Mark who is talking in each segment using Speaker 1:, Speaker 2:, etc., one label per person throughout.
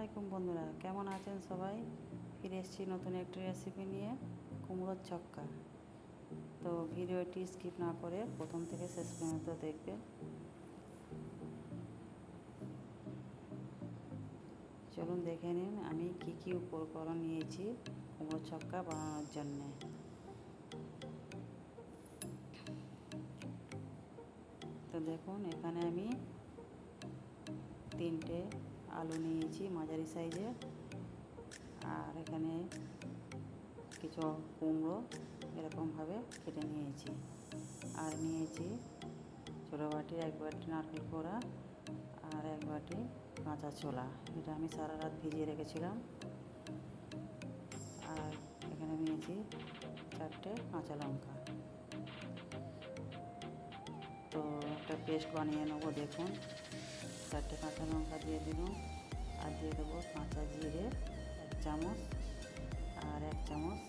Speaker 1: আলাইকুম বন্ধুরা, কেমন আছেন সবাই? ফিরে এসেছি নতুন একটি রেসিপি নিয়ে, কুমড়োর ছক্কা। তো ভিডিওটি স্কিপ না করে প্রথম থেকে শেষ পর্যন্ত দেখবেন। চলুন দেখে নিন আমি কি কি উপকরণ নিয়েছি কুমড়োর ছক্কা বানানোর জন্যে। তো দেখুন, এখানে আমি 3টে আলু নিয়েছি মাঝারি সাইজে, আর এখানে কিছু কুমড়ো এরকমভাবে কেটে নিয়েছি, আর নিয়েছি ছোটো বাটির 1 বাটি নারকেল কোড়া আর 1 বাটি কাঁচা ছোলা। এটা আমি সারা রাত ভিজিয়ে রেখেছিলাম। আর এখানে নিয়েছি 4টে কাঁচা লঙ্কা। তো একটা পেস্ট বানিয়ে নেবো। দেখুন, 4টে কাঁচা লঙ্কা দিয়ে দিলাম, আর দিয়ে দেবো কাঁচা জিরে 1 চামচ, আর 1 চামচ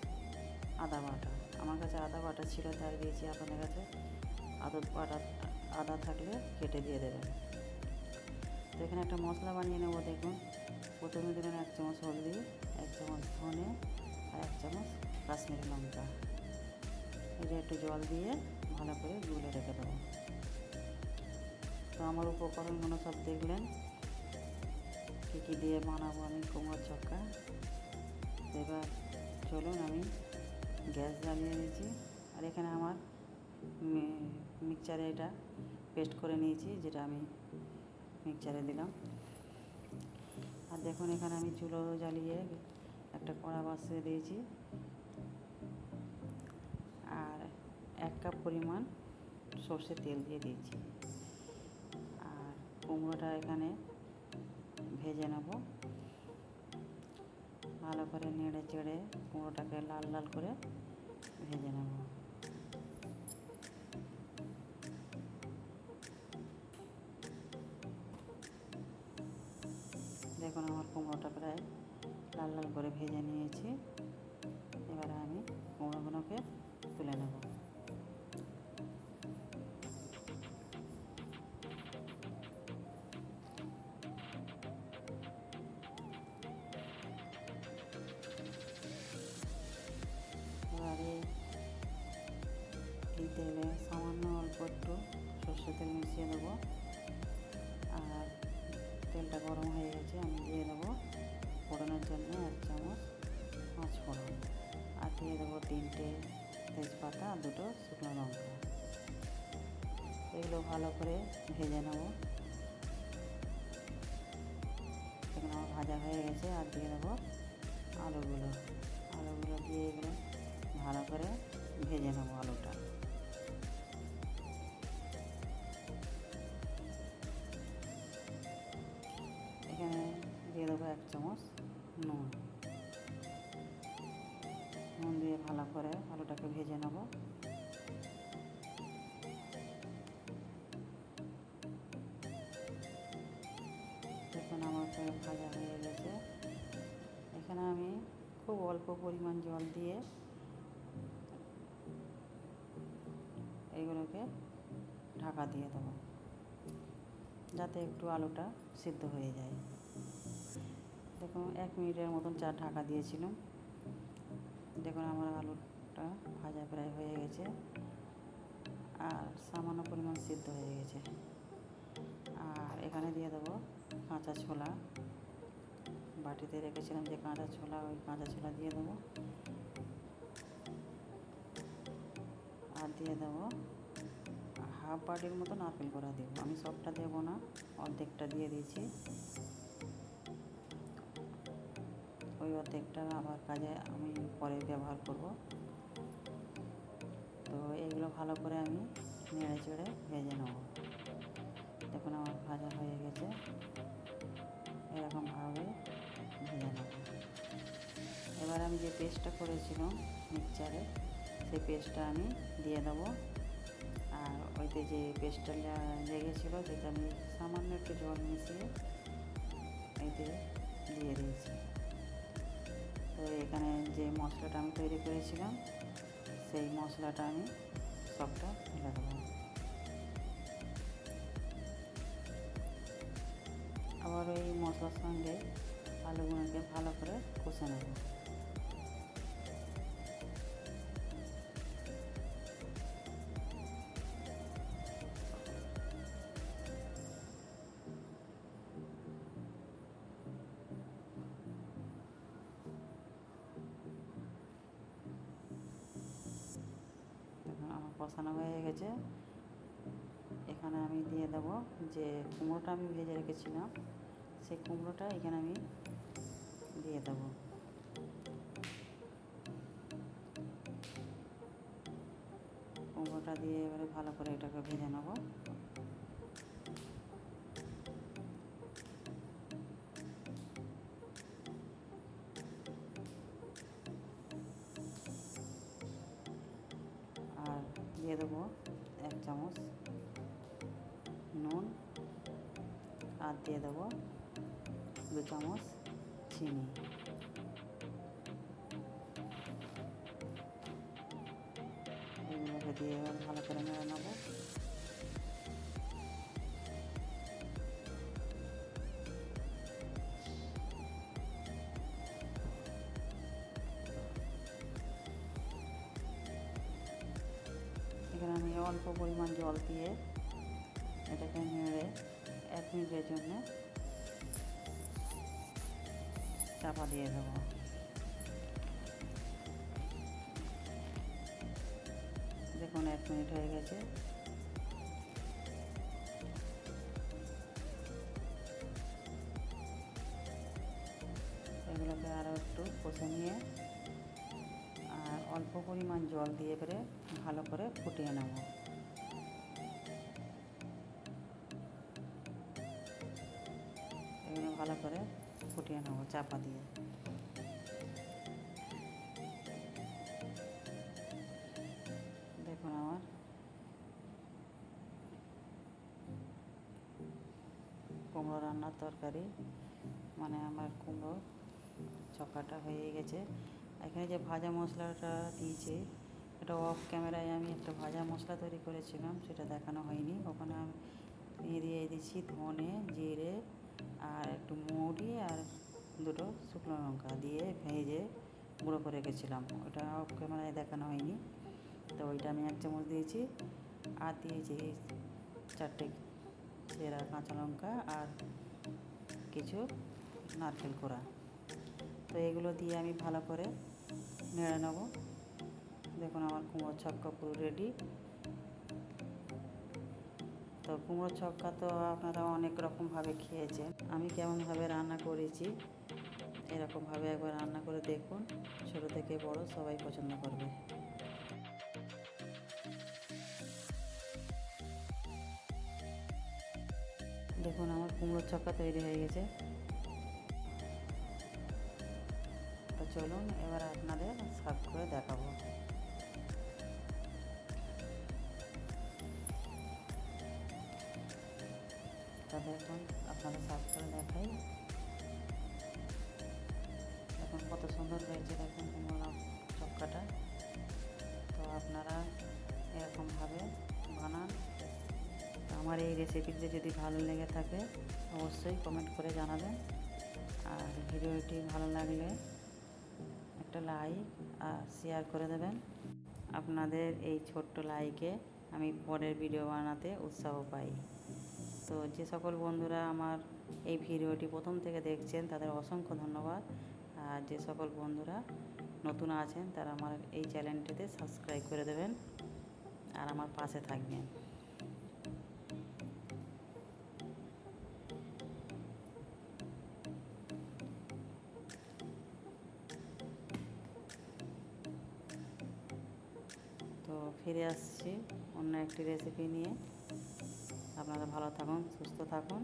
Speaker 1: আদা বাটা। আমার কাছে আদা বাটা ছিল তাই দিয়েছি, আপনাদের কাছে আদা থাকলে কেটে দিয়ে দেবেন। তো এখানে একটা মশলা বানিয়ে নেবো। দেখুন, প্রথমে দিলাম 1 চামচ হলদি, 1 চামচ ধনে, আর 1 চামচ কাশ্মীরি লঙ্কা। এটা একটু জল দিয়ে ভালো করে গুলে রেখে দেবো। তো আমার উপকরণগুলো সব দেখলেন, কী কী দিয়ে বানাবো আমি কুমড়োর ছক্কা। এবার চলুন, আমি গ্যাস জ্বালিয়ে দিয়েছি, আর এখানে আমার মিক্সচারে এটা পেস্ট করে নিয়েছি, যেটা আমি মিক্সচারে দিলাম। আর দেখুন, এখানে আমি চুলো জ্বালিয়ে একটা কড়া বসিয়ে দিয়েছি, আর 1 কাপ পরিমাণ সর্ষের তেল দিয়ে দিয়েছি। আর কুমড়োটা এখানে ভেজে নেব, ভালো করে নেড়ে চেড়ে কুমড়োটাকে লাল লাল করে ভেজে নেব। দেখুন, আমার কুমড়োটা প্রায় লাল লাল করে ভেজে নিয়েছি। এবারে আমি কুমড়োগুলোকে তুলে নেব। এবারে এই তেলে সামান্য অল্প একটু সর্ষের তেল মিশিয়ে দেবো, আর তেলটা গরম হয়ে গেছে। আমি দিয়ে দেবো ফোড়নের জন্য 1 চামচ 5 ফোড়ন, আর দিয়ে দেবো 3টে তেজপাতা আর 2টো শুকনো লঙ্কা। এগুলো ভালো করে ভেজে নেব। এখানে আমার ভাজা হয়ে গেছে, আর দিয়ে দেবো আলুগুলো দিয়ে এগুলো ভালো করে ভেজে নেবো আলুটা। এখানে দিয়ে দেবো 1 চামচ নুন দিয়ে ভালো করে আলুটাকে ভেজে নেব। দেখুন, আমার ভাজা হয়ে গেছে। এখানে আমি খুব অল্প পরিমাণ জল দিয়ে এইগুলোকে ঢাকা দিয়ে দেবো, যাতে একটু আলুটা সিদ্ধ হয়ে যায়। দেখুন, 1 মিনিটের মতন ঢাকা দিয়েছিলাম। দেখুন, আমার আলুটা ভাজা প্রায় হয়ে গেছে, আর সামান্য পরিমাণ সিদ্ধ হয়ে গেছে। আর এখানে দিয়ে দেবো কাঁচা ছোলা। বাটিতে রেখেছিলাম যে কাঁচা ছোলা, ওই কাঁচা ছোলা দিয়ে দেবো, আর দিয়ে দেবো হাফ বাটির মতো নারকেল কোড়া দেবো। আমি সবটা দেবো না, অর্ধেকটা দিয়ে দিয়েছি। ওই অর্ধেকটা আবার কাজে আমি পরে ব্যবহার করব। তো এইগুলো ভালো করে আমি নেড়ে চেড়ে ভেজে নেব। দেখুন, আমার ভাজা হয়ে গেছে, এরকমভাবে ভেজে নেব। এবার আমি যে পেস্টটা করেছিলাম মিক্সচারে, সেই পেস্টটা আমি দিয়ে দেবো। আর ওইতে যে পেস্টটা লেগেছিলো, সেটা আমি সামান্য একটু জল মিশিয়ে এতে দিয়ে দিয়েছি। তো এখানে যে মশলাটা আমি তৈরি করেছিলাম, সেই মশলাটা আমি সবটা ঢেলে দেবো। আবার ওই মশলার সঙ্গে আলুগুলোকে ভালো করে কষে নেব। দেখুন আমার কষানো হয়ে গেছে। এখানে আমি দিয়ে দেবো যে কুমড়োটা আমি ভেজে রেখেছিলাম, সেই কুমড়োটা এখানে আমি দিয়ে দেবো। কুমড়োটা দিয়ে এবারে ভালো করে এটাকে ভেজে নেব। আর দিয়ে দেবো 1 চামচ নুন, আর দিয়ে দেবো 2 চামচ চিনি। এগুলোকে দিয়ে এবার ভালো করে নেড়ে নেবো। এখানে আমি অল্প পরিমাণ জল দিয়ে এটাকে নেড়ে 1 মিনিটের জন্য চাপা দিয়ে দেবো। দেখুন 1 মিনিট হয়ে গেছে। এগুলোকে আরও একটু কষে নিয়ে আর অল্প পরিমাণ জল দিয়ে এবারে ভালো করে ফুটিয়ে নেব। এগুলো ভালো করে ফুটিয়ে নেব চাপা দিয়ে। দেখুন আমার কুমড়ো রান্নার তরকারি মানে আমার কুমড়ো চক্কাটা হয়ে গেছে। এখানে যে ভাজা মশলাটা দিয়েছি, এটা অফ ক্যামেরায় আমি একটা ভাজা মশলা তৈরি করেছিলাম, সেটা দেখানো হয়নি। ওখানে আমি দিয়ে দিচ্ছি ধনে, জিরে আর একটু মৌরি আর 2টো শুকনো লঙ্কা দিয়ে ভেজে গুঁড়ো করে রেখেছিলাম। ওটা অফ ক্যামেরায় দেখানো হয়নি, তো ওইটা আমি 1 চামচ দিয়েছি। আর দিয়েছি 4টে চেরা কাঁচা লঙ্কা আর কিছু নারকেল কোড়া। তো এগুলো দিয়ে আমি ভালো করে নেড়ে নেব। দেখুন আমার কুমড়োর ছক্কা পুরো রেডি। তো কুমড়োর ছক্কা তো আপনারা অনেক রকমভাবে খেয়েছেন, আমি কেমনভাবে রান্না করেছি এরকমভাবে একবার রান্না করে দেখুন। ছোটো থেকে বড় সবাই পছন্দ করবে। দেখুন আমার কুমড়োর ছক্কা তৈরি হয়ে গেছে। তো চলুন এবার আপনাদের সার্ভ করে দেখাবো। তা দেখুন আপনাদের সার্ভ করে দেখাই। দেখুন কত সুন্দর হয়েছে, দেখুন কুমড়োর ছক্কাটা। তো আপনারা এরকমভাবে বানান। আমার এই রেসিপিটি যদি ভালো লেগে থাকে অবশ্যই কমেন্ট করে জানাবেন। আর ভিডিওটি ভালো লাগলে একটা লাইক আর শেয়ার করে দেবেন। আপনাদের এই ছোট্ট লাইকে আমি পরের ভিডিও বানাতে উৎসাহ পাই। তো যে সকল বন্ধুরা আমার এই ভিডিওটি প্রথম থেকে দেখছেন তাদের অসংখ্য ধন্যবাদ। আর যে সকল বন্ধুরা নতুন আছেন তারা আমার এই চ্যানেলটিতে সাবস্ক্রাইব করে দেবেন আর আমার পাশে থাকবেন। তো ফিরে আসছি অন্য একটি রেসিপি নিয়ে। আপনারা ভালো থাকুন, সুস্থ থাকুন।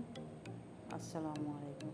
Speaker 1: আসসালামু আলাইকুম।